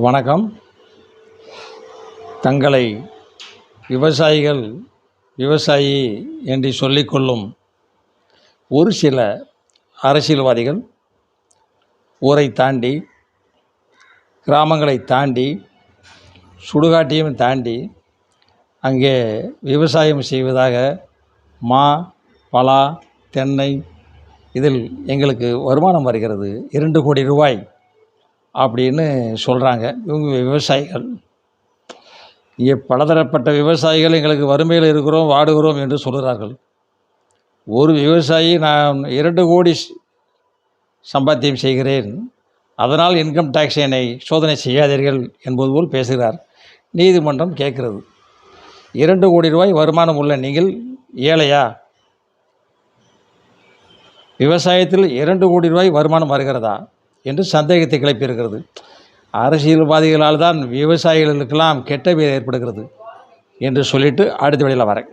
வணக்கம். தங்களை விவசாயிகள் விவசாயி என்று சொல்லிக்கொள்ளும் ஒரு சில அரசியல்வாதிகள் ஊரை தாண்டி, கிராமங்களை தாண்டி, சுடுகாட்டையும் தாண்டி அங்கே விவசாயம் செய்வதாக மா, பலா, தென்னை இதில் எங்களுக்கு வருமானம் வருகிறது 2 கோடி ரூபாய் அப்படின்னு சொல்கிறாங்க. இவங்க விவசாயிகள். இங்கே பலதரப்பட்ட விவசாயிகள் எங்களுக்கு வறுமையில் இருக்கிறோம், வாடுகிறோம் என்று சொல்கிறார்கள். ஒரு விவசாயி நான் 2 கோடி சம்பாத்தியம் செய்கிறேன், அதனால் இன்கம் டேக்ஸ் என்னை சோதனை செய்யாதீர்கள் என்பது போல் பேசுகிறார். நீதிமன்றம் கேட்கிறது, 2 கோடி ரூபாய் வருமானம் உள்ள நீங்கள் ஏழையா? விவசாயத்தில் 2 கோடி ரூபாய் வருமானம் வருகிறதா என்று சந்தேகத்தை கிளப்பியிருக்கிறது. அரசியல்வாதிகளால் தான் விவசாயிகளுக்கெல்லாம் கெட்ட பேர் ஏற்படுகிறது என்று சொல்லிட்டு அடுத்த வழியில் வரேன்.